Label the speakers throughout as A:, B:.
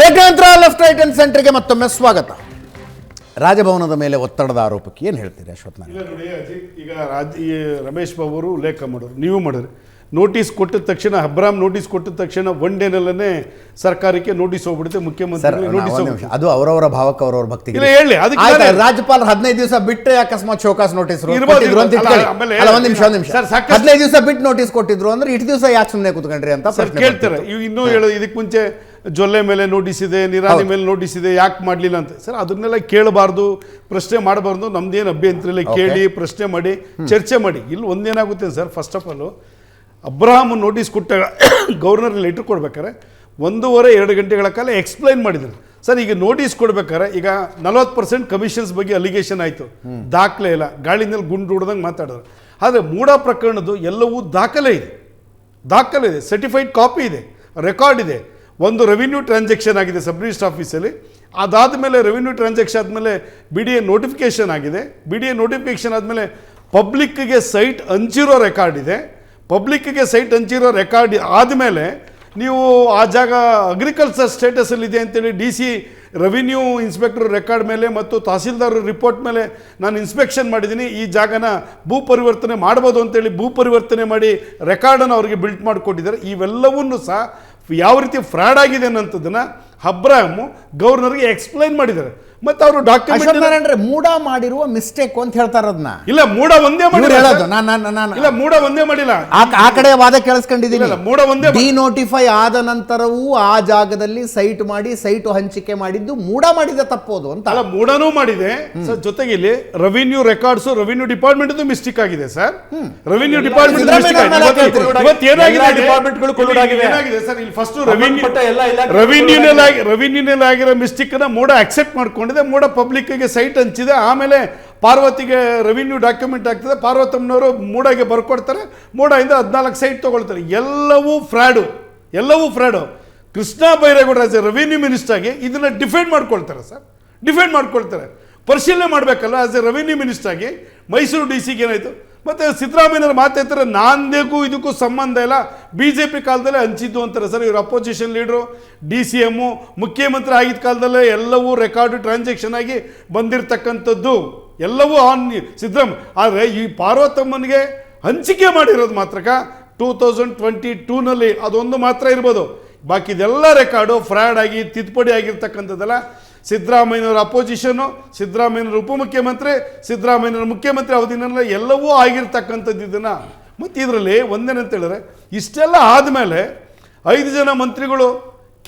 A: Break ನಂತರ left right and ಸೆಂಟರ್ಗೆ ಮತ್ತೊಮ್ಮೆ ಸ್ವಾಗತ. ರಾಜಭವನದ ಮೇಲೆ ಒತ್ತಡದ ಆರೋಪಕ್ಕೆ ಏನು ಹೇಳ್ತೀರಿ ಅಶ್ವಥ್ ನಾರಾಯಣ್?
B: ಇಲ್ಲ ನೋಡಿ ಅಜಿ, ಈಗ ರಮೇಶ್ ಬಾಬು ಅವರು ಉಲ್ಲೇಖ ಮಾಡೋರು, ನೀವು ಮಾಡಿದ್ರಿ. ನೋಟಿಸ್ ಕೊಟ್ಟಿದ ತಕ್ಷಣ ಅಬ್ರಾಮ್ ನೋಟಿಸ್ ಕೊಟ್ಟಿದ ತಕ್ಷಣ ಒನ್ ಡೇನಲ್ಲೇ ಸರ್ಕಾರಕ್ಕೆ ನೋಟಿಸ್ ಹೋಗ್ಬಿಡುತ್ತೆ, ಮುಖ್ಯಮಂತ್ರಿ ನೋಟಿಸ್.
A: ಅದು ಅವರವರ ಭಾವಕ್ಕೆ ಅವರವರ ಭಕ್ತಿ.
B: ಹೇಳಿ
A: ರಾಜ್ಯಪಾಲ 15 ದಿವಸ ಬಿಟ್ಟು ಅಕಸ್ಮಾತ್ ಶೋಕಾಸ್ ನೋಟಿಸ್ 15 ದಿವಸ ಬಿಟ್ಟು ನೋಟಿಸ್ ಕೊಟ್ಟಿದ್ರು ಅಂದ್ರೆ ಇಷ್ಟು ದಿವಸ ಯಾಕೆ ಸುಮ್ಮನೆ ಕೂತ್ಕೊಂಡ್ರಿ ಅಂತ
B: ಕೇಳ್ತಾರೆ. ಇನ್ನೂ ಹೇಳೋದು, ಇದಕ್ಕೆ ಮುಂಚೆ ಜೊಲ್ಲೆ ಮೇಲೆ ನೋಟಿಸ್ ಇದೆ, ನಿರಾಣಿ ಮೇಲೆ ನೋಟಿಸ್ ಇದೆ, ಯಾಕೆ ಮಾಡಲಿಲ್ಲ ಅಂತ. ಸರ್ ಅದನ್ನೆಲ್ಲ ಕೇಳಬಾರ್ದು, ಪ್ರಶ್ನೆ ಮಾಡಬಾರ್ದು. ನಮ್ದೇನು ಅಭ್ಯಂತರ ಇಲ್ಲ, ಕೇಳಿ ಪ್ರಶ್ನೆ ಮಾಡಿ ಚರ್ಚೆ ಮಾಡಿ. ಇಲ್ಲಿ ಒಂದೇನಾಗುತ್ತೆ sir, first of all Abraham notice ಕೊಟ್ಟಾಗ ಗವರ್ನರ್ ಲೆಟರ್ ಕೊಡ್ಬೇಕಾರೆ 1.5-2 ಗಂಟೆಗಳ ಕಾಲ ಎಕ್ಸ್ಪ್ಲೈನ್ ಮಾಡಿದ್ರು. ಸರ್ ಈಗ ನೋಟಿಸ್ ಕೊಡ್ಬೇಕಾರೆ ಈಗ 40% ಕಮಿಷನ್ಸ್ ಬಗ್ಗೆ ಅಲಿಗೇಷನ್ ಆಯಿತು, ದಾಖಲೆ ಇಲ್ಲ, ಗಾಳಿನಲ್ಲಿ ಗುಂಡು ಹೊಡೆದಂಗೆ ಮಾತಾಡಿದ್ರು. ಆದರೆ ಮೂಡ ಪ್ರಕರಣದ್ದು ಎಲ್ಲವೂ ದಾಖಲೆ ಇದೆ, ಸರ್ಟಿಫೈಡ್ ಕಾಪಿ ಇದೆ, ರೆಕಾರ್ಡ್ ಇದೆ. ಒಂದು ರೆವಿನ್ಯೂ ಟ್ರಾನ್ಸಾಕ್ಷನ್ ಆಗಿದೆ ಸಬ್ ರಿಜಿಸ್ಟರ್ ಆಫೀಸಲ್ಲಿ, ಅದಾದಮೇಲೆ ರೆವಿನ್ಯೂ ಟ್ರಾನ್ಸಾಕ್ಷನ್ ಆದಮೇಲೆ BDA ನೋಟಿಫಿಕೇಷನ್ ಆಗಿದೆ, BDA ನೋಟಿಫಿಕೇಷನ್ ಆದಮೇಲೆ ಪಬ್ಲಿಕ್ಗೆ ಸೈಟ್ ಹಂಚಿರೋ ರೆಕಾರ್ಡ್ ಇದೆ. ಪಬ್ಲಿಕ್ಗೆ ಸೈಟ್ ಹಂಚಿರೋ ರೆಕಾರ್ಡ್ ಆದಮೇಲೆ ನೀವು ಆ ಜಾಗ ಅಗ್ರಿಕಲ್ಚರ್ ಸ್ಟೇಟಸಲ್ಲಿದೆ ಅಂತೇಳಿ DC ರೆವಿನ್ಯೂ ಇನ್ಸ್ಪೆಕ್ಟರ್ ರೆಕಾರ್ಡ್ ಮೇಲೆ ಮತ್ತು ತಹಸೀಲ್ದಾರ್ ರಿಪೋರ್ಟ್ ಮೇಲೆ ನಾನು ಇನ್ಸ್ಪೆಕ್ಷನ್ ಮಾಡಿದ್ದೀನಿ, ಈ ಜಾಗನ ಭೂ ಪರಿವರ್ತನೆ ಮಾಡ್ಬೋದು ಅಂತೇಳಿ ಭೂ ಪರಿವರ್ತನೆ ಮಾಡಿ ರೆಕಾರ್ಡನ್ನು ಅವರಿಗೆ ಬಿಲ್ಟ್ ಮಾಡಿಕೊಟ್ಟಿದ್ದಾರೆ. ಇವೆಲ್ಲವನ್ನೂ ಸಹ ಯಾವ ರೀತಿ ಫ್ರಾಡ್ ಆಗಿದೆ ಅನ್ನೋಂಥದ್ದನ್ನು ಅಬ್ರಾಮ್ ಗವರ್ನರ್ಗೆ ಎಕ್ಸ್ಪ್ಲೈನ್ ಮಾಡಿದ್ದಾರೆ. ಮತ್ತೆ ಅವರು ಡಾಕ್ಯುಮೆಂಟ್
A: ಮೂಡ ಮಾಡಿರುವ ಮಿಸ್ಟೇಕ್ ಅಂತ ಹೇಳ್ತಾರ. ಅದನ್ನ
B: ಇಲ್ಲ, ಮೂಡ ಒಂದೇ ಮಾಡಿಲ್ಲ, ಇಲ್ಲ ಮೂಡ ಒಂದೇ ಮಾಡಿಲ್ಲ,
A: ಆ ಕಡೆ ವಾದ ಕೇಳಿಸ್ಕೊಂಡಿದ್ದೀನಿ.
B: ಮೂಡ ಒಂದೇ
A: ಡಿನೋಟಿಫೈ ಆದ ನಂತರವೂ ಆ ಜಾಗದಲ್ಲಿ ಸೈಟ್ ಮಾಡಿ ಸೈಟ್ ಹಂಚಿಕೆ ಮಾಡಿದ್ದು ಮೂಡ ಮಾಡಿದ ತಪ್ಪೋದು ಅಂತ.
B: ಅಲ್ಲ, ಮೂಡನೂ ಮಾಡಿದೆ ಸರ್. ಜೊತೆಗೆ ಇಲ್ಲಿ revenue records revenue department mistake ಆಗಿದೆ ಸರ್. ರೆವಿನ್ಯೂ ಡಿಪಾರ್ಟ್ಮೆಂಟ್ ಏನಾಗಿದೆ ಸರ್, ಇಲ್ಲಿ ಫಸ್ಟ್ ರೆವಿನ್ಯೂನಲ್ಲಿ ಆಗಿರೋ ಮಿಸ್ಟೇಕ್ ಅನ್ನ ಮೂಡ ಅಕ್ಸೆಪ್ಟ್ ಮಾಡ್ಕೊಂಡಿದೆ. ಮೂಡ ಪಬ್ಲಿಕ್ಗೆ ಸೈಟ್ ಹಂಚಿದೆ, ಆಮೇಲೆ ಪಾರ್ವತಿಗೆ ರೆವಿನ್ಯೂ ಡಾಕ್ಯುಮೆಂಟ್ ಆಗ್ತದೆ, ಪಾರ್ವತಮ್ಮನವರು ಮೂಡಗೆ ಬರ್ಕೊಡ್ತಾರೆ, ಮೂಡದಿಂದ 14 ಸೈಟ್ ತಗೊಳ್ತಾರೆ. ಎಲ್ಲವೂ fraud. Krishna Byregowda as A revenue minister ಆಗಿ ಇದನ್ನ ಡಿಫೆಂಡ್ ಮಾಡ್ಕೊಳ್ತಾರೆ. ಪರಿಶೀಲನೆ ಮಾಡಬೇಕಲ್ಲ ಆಸ್ ಎ ರೆವಿನ್ಯೂ ಮಿನಿಸ್ಟರ್ ಆಗಿ. ಮೈಸೂರು DCಗೆ ಏನಾಯ್ತು, ಮತ್ತೆ ಸಿದ್ದರಾಮಯ್ಯನವ್ರು ಮಾತಾಡ್ತಾರೆ ನಾಂದೇಗೂ ಇದಕ್ಕೂ ಸಂಬಂಧ ಇಲ್ಲ, BJP ಕಾಲದಲ್ಲೇ ಹಂಚಿದ್ದು ಅಂತಾರೆ ಸರ್. ಇವರು ಅಪೋಸಿಷನ್ ಲೀಡ್ರು, DCM ಮುಖ್ಯಮಂತ್ರಿ ಆಗಿದ್ದ ಕಾಲದಲ್ಲೇ ಎಲ್ಲವೂ ರೆಕಾರ್ಡ್ ಟ್ರಾನ್ಸಾಕ್ಷನ್ ಆಗಿ ಬಂದಿರತಕ್ಕಂಥದ್ದು ಎಲ್ಲವೂ ಆನ್ ಸಿದ್ದರಾಮಯ್ಯ. ಆದರೆ ಈ ಪಾರ್ವತಮ್ಮನಿಗೆ ಹಂಚಿಕೆ ಮಾಡಿರೋದು ಮಾತ್ರಕ 2022ನಲ್ಲಿ ಅದೊಂದು ಮಾತ್ರ ಇರ್ಬೋದು, ಬಾಕಿದೆಲ್ಲ ರೆಕಾರ್ಡು ಫ್ರಾಡ್ ಆಗಿ ತಿದ್ದುಪಡಿ ಆಗಿರ್ತಕ್ಕಂಥದ್ದೆಲ್ಲ. ಸಿದ್ದರಾಮಯ್ಯನವರ ಅಪೋಸಿಷನ್ನು, ಸಿದ್ದರಾಮಯ್ಯನವರ ಉಪಮುಖ್ಯಮಂತ್ರಿ, ಸಿದ್ದರಾಮಯ್ಯನವರ ಮುಖ್ಯಮಂತ್ರಿ ಅವಧಿನಲ್ಲ ಎಲ್ಲವೂ ಆಗಿರ್ತಕ್ಕಂಥದ್ದು ಇದನ್ನು. ಮತ್ತು ಇದರಲ್ಲಿ ಒಂದೇನಂತ ಹೇಳಿದ್ರೆ, ಇಷ್ಟೆಲ್ಲ ಆದಮೇಲೆ 5 ಜನ ಮಂತ್ರಿಗಳು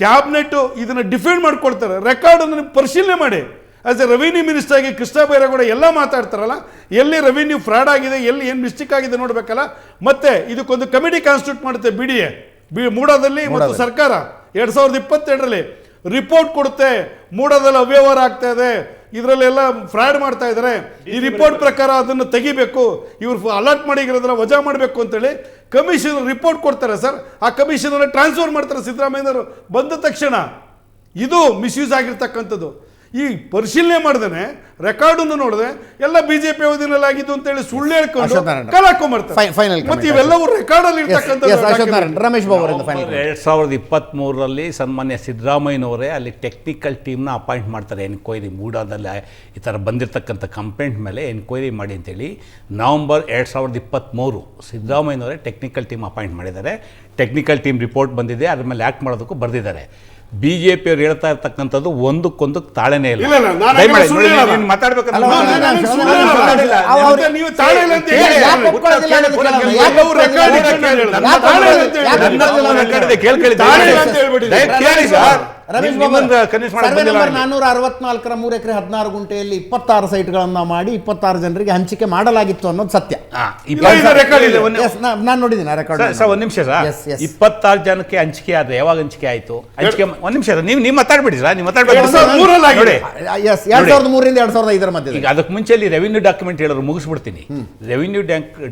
B: ಕ್ಯಾಬಿನೆಟ್ಟು ಇದನ್ನು ಡಿಫೆಂಡ್ ಮಾಡ್ಕೊಳ್ತಾರೆ. ರೆಕಾರ್ಡನ್ನು ಪರಿಶೀಲನೆ ಮಾಡಿ. ಆಸ್ ಎ ರೆವಿನ್ಯೂ ಮಿನಿಸ್ಟರ್ ಆಗಿ ಕೃಷ್ಣ ಬೈರೇಗೌಡ ಎಲ್ಲ ಮಾತಾಡ್ತಾರಲ್ಲ, ಎಲ್ಲಿ ರೆವಿನ್ಯೂ ಫ್ರಾಡ್ ಆಗಿದೆ, ಎಲ್ಲಿ ಏನು ಮಿಸ್ಟೇಕ್ ಆಗಿದೆ ನೋಡಬೇಕಲ್ಲ. ಮತ್ತೆ ಇದಕ್ಕೊಂದು ಕಮಿಟಿ ಕಾನ್ಸ್ಟಿಟ್ಯೂಟ್ ಮಾಡುತ್ತೆ BDA ಮೂಡಾದಲ್ಲಿ ಮತ್ತು ಸರ್ಕಾರ 2022ರಲ್ಲಿ ರಿಪೋರ್ಟ್ ಕೊಡುತ್ತೆ. ಮೂಡದಲ್ಲಿ ಅವ್ಯವಹಾರ ಆಗ್ತಾ ಇದೆ, ಇದರಲ್ಲೆಲ್ಲ ಫ್ರಾಡ್ ಮಾಡ್ತಾ ಇದ್ದಾರೆ, ಈ ರಿಪೋರ್ಟ್ ಪ್ರಕಾರ ಅದನ್ನು ತೆಗಿಬೇಕು, ಇವ್ರು ಅಲರ್ಟ್ ಮಾಡಿರೋದನ್ನ ವಜಾ ಮಾಡಬೇಕು ಅಂತೇಳಿ ಕಮಿಷನರ್ ರಿಪೋರ್ಟ್ ಕೊಡ್ತಾರೆ ಸರ್. ಆ ಕಮಿಷನರ್ ಟ್ರಾನ್ಸ್ಫರ್ ಮಾಡ್ತಾರೆ ಸಿದ್ದರಾಮಯ್ಯನವರು ಬಂದ ತಕ್ಷಣ. ಇದು ಮಿಸ್ಯೂಸ್ ಆಗಿರ್ತಕ್ಕಂಥದ್ದು. ಈ ಪರಿಶೀಲನೆ ಮಾಡಿದ್ರೆ ರೆಕಾರ್ಡನ್ನು ನೋಡಿದ್ರೆ ಎಲ್ಲ BJP ಅವಧಿನಲ್ಲಿ ಆಗಿದ್ದು ಅಂತೇಳಿ ಸುಳ್ಳು ಹೇಳ್ಕೊಂಡು ಕಲಾಕೊಂಬರ್ತಾರೆ. ಮತ್ತೆ ಇವೆಲ್ಲವೂ ರೆಕಾರ್ಡಲ್ಲಿ ಇರ್ತಕ್ಕಂಥದ್ದು.
A: ರಮೇಶ್ ಬಾಬು
C: 2023ರಲ್ಲಿ ಸನ್ಮಾನ್ಯ ಸಿದ್ದರಾಮಯ್ಯನವರೇ ಅಲ್ಲಿ ಟೆಕ್ನಿಕಲ್ ಟೀಮ್ನ ಅಪಾಯಿಂಟ್ ಮಾಡ್ತಾರೆ. ಎನ್ಕ್ವೈರಿ ಮೂಡಾದಲ್ಲಿ ಈ ಥರ ಬಂದಿರತಕ್ಕಂಥ ಕಂಪ್ಲೇಂಟ್ ಮೇಲೆ ಎನ್ಕ್ವೈರಿ ಮಾಡಿ ಅಂತೇಳಿ ನವಂಬರ್ 2023 ಸಿದ್ದರಾಮಯ್ಯನವರೇ ಟೆಕ್ನಿಕಲ್ ಟೀಮ್ ಅಪಾಯಿಂಟ್ ಮಾಡಿದ್ದಾರೆ. ಟೆಕ್ನಿಕಲ್ ಟೀಮ್ ರಿಪೋರ್ಟ್ ಬಂದಿದೆ, ಅದ್ರ ಮೇಲೆ ಆ್ಯಕ್ಟ್ ಮಾಡೋದಕ್ಕೂ ಬರೆದಿದ್ದಾರೆ. BJP ಅವ್ರು ಹೇಳ್ತಾ ಇರ್ತಕ್ಕಂಥದ್ದು ಒಂದಕ್ಕೊಂದು ತಾಳೆನೇ ಇಲ್ಲ.
A: ರಮೇಶ್ ಬಾಬು 464ರ 3 ಎಕರೆ 16 ಗುಂಟೆಯಲ್ಲಿ 26 ಸೈಟ್ಗಳನ್ನ ಮಾಡಿ 26 ಜನರಿಗೆ ಹಂಚಿಕೆ ಮಾಡಲಾಗಿತ್ತು ಅನ್ನೋದು ಸತ್ಯ. ನಾನು ನೋಡಿದ್ದೀನಿ ರೆಕಾರ್ಡ್.
C: ಒಂದು ನಿಮಿಷ ಸರ್, 26 ಜನಕ್ಕೆ ಹಂಚಿಕೆ ಆದ್ರೆ ಯಾವಾಗ ಹಂಚಿಕೆ ಆಯ್ತು? ಹಂಚಿಕೆ ಒಂದು ನಿಮಿಷ, ನೀವು ಮಾತಾಡ್ಬಿಡಿ ಸರ್, ನೀವು ಮಾತಾಡ್ಬೇಡಿ.
A: 2003ರಿಂದ 2005 ಮಧ್ಯೆ.
C: ಈಗ ಅದಕ್ಕೆ ಮುಂಚೆ ಅಲ್ಲಿ ರೆವಿನ್ಯೂ ಡಾಕ್ಯುಮೆಂಟ್ ಹೇಳೋರು ಮುಗಿಸ್ಬಿಡ್ತೀನಿ. ರೆವಿನ್ಯೂ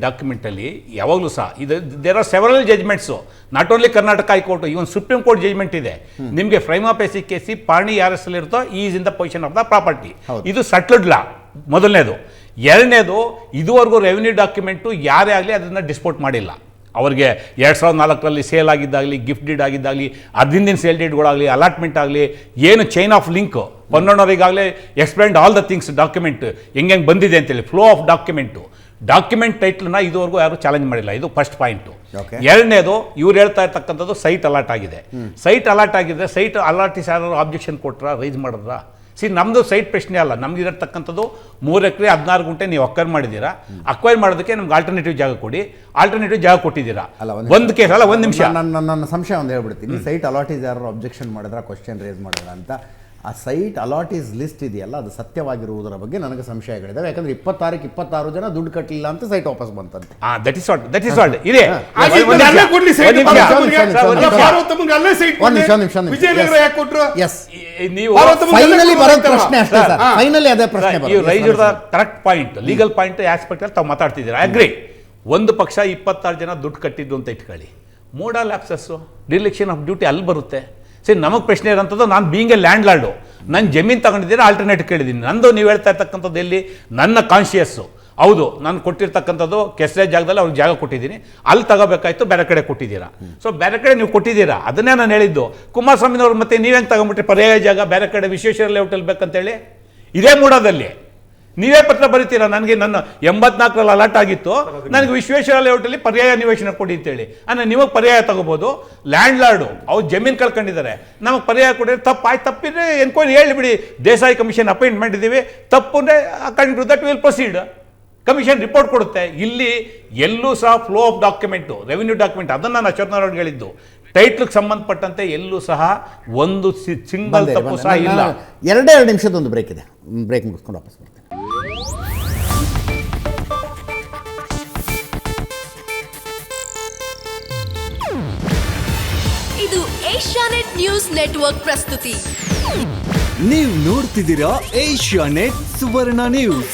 C: ಡಾಕ್ಯುಮೆಂಟ್ ಅಲ್ಲಿ ಯಾವಾಗಲೂ ಸಹ ಇದು there are several judgements, not only Karnataka high court, even supreme court judgement ಇದೆ. ನಿಮಗೆ ಪ್ರೈಮಾ ಫೇಸಿ ಕೇಸಿ ಪಾಣಿ ಯಾರ ಹೆಸರಲ್ಲಿ ಇರುತ್ತೋ is in the position of the property. ಇದು ಸಟ್ಲ್ಡ್ ಲಾ ಮೊದಲನೇದು. ಎರಡನೇದು, ಇದುವರೆಗೂ ರೆವಿನ್ಯೂ ಡಾಕ್ಯುಮೆಂಟು ಯಾರೇ ಆಗಲಿ ಅದನ್ನು ಡಿಸ್ಪೋರ್ಟ್ ಮಾಡಿಲ್ಲ. ಅವ್ರಿಗೆ 2004ರಲ್ಲಿ ಸೇಲ್ ಆಗಿದ್ದಾಗಲಿ, ಗಿಫ್ಟ್ ಡೀಡ್ ಆಗಿದ್ದಾಗಲಿ, ಹಿಂದಿನ ಸೇಲ್ ಡೀಡ್ಗಳಾಗಲಿ, ಅಲಾಟ್ಮೆಂಟ್ ಆಗಲಿ, ಏನು ಚೈನ್ ಆಫ್ ಲಿಂಕು ಪೊನ್ನಣ್ಣವರಿಗಾಗಲೇ explained all the things, document ಹೆಂಗೆ ಬಂದಿದೆ ಅಂತೇಳಿ, ಫ್ಲೋ ಆಫ್ ಡಾಕ್ಯುಮೆಂಟ್ ಟೈಟ್ಲನ್ನ ಇದುವರೆಗೂ ಯಾರು ಚಾಲೆಂಜ್ ಮಾಡಿಲ್ಲ. ಇದು ಫಸ್ಟ್ ಪಾಯಿಂಟು. ಎರಡನೇದು, ಇವ್ರು ಹೇಳ್ತಾ ಇರ್ತಕ್ಕಂಥದ್ದು ಸೈಟ್ ಅಲಾಟ್ ಆಗಿದೆ. ಸೈಟ್ ಅಲಾಟ್ ಆಗಿದ್ರೆ ಸೈಟ್ ಅಲಾಟಿಸ್ ಯಾರು ಆಬ್ಜೆಕ್ಷನ್ ಕೊಟ್ರಾ, ರೈಸ್ ಮಾಡಿದ್ರಾ? ನಮ್ಮದು ಸೈಟ್ ಪ್ರಶ್ನೆ ಅಲ್ಲ, ನಮಗಿರತಕ್ಕಂಥದ್ದು 3 ಎಕರೆ 16 ಗುಂಟೆ ನೀವು ಅಕ್ವೈರ್ ಮಾಡಿದ್ದೀರಾ. ಅಕ್ವೈರ್ ಮಾಡೋದಕ್ಕೆ ನಮ್ಗೆ ಆಲ್ಟರ್ನೇಟಿವ್ ಜಾಗ ಕೊಡಿ. ಆಲ್ಟರ್ನೇಟಿವ್ ಜಾಗ ಕೊಟ್ಟಿದ್ದೀರಾ. ಒಂದು ಕೇಸ್ ಅಲ್ಲ, ಒಂದು ನಿಮಿಷ,
A: ನನ್ನ ಸಂಶಯ ಒಂದು ಹೇಳ್ಬಿಡ್ತೀನಿ. ಸೈಟ್ ಅಲಾಟೀಸ್ ಯಾರು ಅಬ್ಜೆಕ್ಷನ್ ಮಾಡಿದ್ರ, ಕ್ವಶನ್ ರೇಸ್ ಮಾಡಿದ್ರ ಅಂತ. ಆ ಸೈಟ್ ಅಲಾಟೀಸ್ ಲಿಸ್ಟ್ ಇದೆಯಲ್ಲ, ಅದು ಸತ್ಯವಾಗಿರುವುದರ ಬಗ್ಗೆ ನನಗೆ ಸಂಶಯಗಳಿದ್ದಾವೆ. ಯಾಕಂದ್ರೆ 26 ಜನ ದುಡ್ಡು ಕಟ್ಟಲಿಲ್ಲ ಅಂತ ಸೈಟ್ ವಾಪಸ್ ಬಂತಂತೆ.
C: ದಟ್ ಇಸ್ ವಾಟ್ ಇದೆ. ನೀವು
A: ಫೈನಲಿ ಬರೋ ಪ್ರಶ್ನೆ ಅಷ್ಟೇ ಸರ್, ಫೈನಲಿ ಅದೇ ಪ್ರಶ್ನೆ.
C: Correct point, legal point aspect ಅಲ್ಲಿ ತಾವು ಮಾತಾಡ್ತಿದ್ದೀರಾ, ಅಗ್ರಿ. ಒಂದು ಪಕ್ಷ 26 ಜನ ದುಡ್ಡು ಕಟ್ಟಿದ್ದು ಅಂತ ಇಟ್ಕೊಳ್ಳಿ, ಮೋಡಲ್ ಆಪ್ಸಸ್ಸು, ಡಿಲೆಕ್ಷನ್ ಆಫ್ ಡ್ಯೂಟಿ ಅಲ್ಲಿ ಬರುತ್ತೆ. ನಮಗೆ ಪ್ರಶ್ನೆ ಇರೋಂಥದ್ದು, ನಾನು ಬೀಂಗ್ ಎ ಲ್ಯಾಂಡ್ ಲಾರ್ಡು, ನನ್ನ ಜಮೀನು ತಗೊಂಡಿದ್ದೀರಾ, ಆಲ್ಟರ್ನೇಟಿವ್ ಕೇಳಿದ್ದೀನಿ. ನಂದು ನೀವು ಹೇಳ್ತಾ ಇರ್ತಕ್ಕಂಥದ್ದು ಎಲ್ಲಿ, ನನ್ನ ಕಾನ್ಶಿಯಸ್ಸು. ಹೌದು, ನಾನು ಕೊಟ್ಟಿರ್ತಕ್ಕಂಥದ್ದು ಕೆಸರೆ ಜಾಗದಲ್ಲಿ ಅವ್ರಿಗೆ ಜಾಗ ಕೊಟ್ಟಿದ್ದೀನಿ, ಅಲ್ಲಿ ತಗೋಬೇಕಾಯ್ತು, ಬೇರೆ ಕಡೆ ಕೊಟ್ಟಿದ್ದೀರಾ. ಸೊ ಬೇರೆ ಕಡೆ ನೀವು ಕೊಟ್ಟಿದ್ದೀರಾ, ಅದನ್ನೇ ನಾನು ಹೇಳಿದ್ದು. ಕುಮಾರಸ್ವಾಮಿನವ್ರು ಮತ್ತೆ ನೀವೇನು ತಗೊಂಬಿಟ್ರಿ ಪರ್ಯಾಯ ಜಾಗ ಬೇರೆ ಕಡೆ ವಿಶ್ವೇಶ್ವರ ಲೇಔಟಲ್ಲಿ ಬೇಕಂತೇಳಿ? ಇದೇ ಮೂಡೋದಲ್ಲಿ ನೀವೇ ಪತ್ರ ಬರೀತೀರಾ, ನನಗೆ ನನ್ನ 84ರಲ್ಲಿ ಅಲಾಟ್ ಆಗಿತ್ತು, ನನಗೆ ವಿಶ್ವೇಶ್ವರ ಲೇಔಟಲ್ಲಿ ಪರ್ಯಾಯ ನಿವೇಶನ ಕೊಡಿ ಅಂತೇಳಿ. ಅಂದರೆ ನಿಮಗೆ ಪರ್ಯಾಯ ತಗೋಬೋದು. ಲ್ಯಾಂಡ್ ಲಾರ್ಡು ಅವ್ರು ಜಮೀನು ಕಳ್ಕೊಂಡಿದ್ದಾರೆ, ನಮಗೆ ಪರ್ಯಾಯ ಕೊಡಿದ್ರೆ ತಪ್ಪಿದ್ರೆ ಎನ್ಕ್ವೈರಿ ಹೇಳಿಬಿಡಿ, ದೇಸಾಯಿ ಕಮಿಷನ್ ಅಪಾಯಿಂಟ್ ಮಾಡಿದ್ದೀವಿ, ತಪ್ಪುಂದ್ರೆ according to that will proceed. Commission report ಕೊಡುತ್ತೆ. ಇಲ್ಲಿ ಎಲ್ಲೂ ಸಹ flow of document, revenue document, ಅದನ್ನು ನಾನು ಅಶ್ವತ್ಥನಾರಾಯಣ ಹೇಳಿದ್ದು. ಟೈಟ್ಲಿಗೆ ಸಂಬಂಧಪಟ್ಟಂತೆ ಎಲ್ಲೂ ಸಹ ಒಂದು ಸಿಂಗಲ್ ತಪ್ಪು ಸಹ ಇಲ್ಲ.
A: 2 ನಿಮಿಷದೊಂದು ಬ್ರೇಕ್ ಇದೆ, ಬ್ರೇಕ್ ಮುಗಿಸ್ಕೊಂಡು ವಾಪಸ್ ಬರ್ತೀನಿ.
D: ಇದು ಏಷ್ಯಾನೆಟ್ ನ್ಯೂಸ್ ನೆಟ್ವರ್ಕ್ ಪ್ರಸ್ತುತಿ.
E: ನೀವು ನೋಡ್ತಿದ್ದೀರಾ ಏಷ್ಯಾನೆಟ್ ಸುವರ್ಣ ನ್ಯೂಸ್.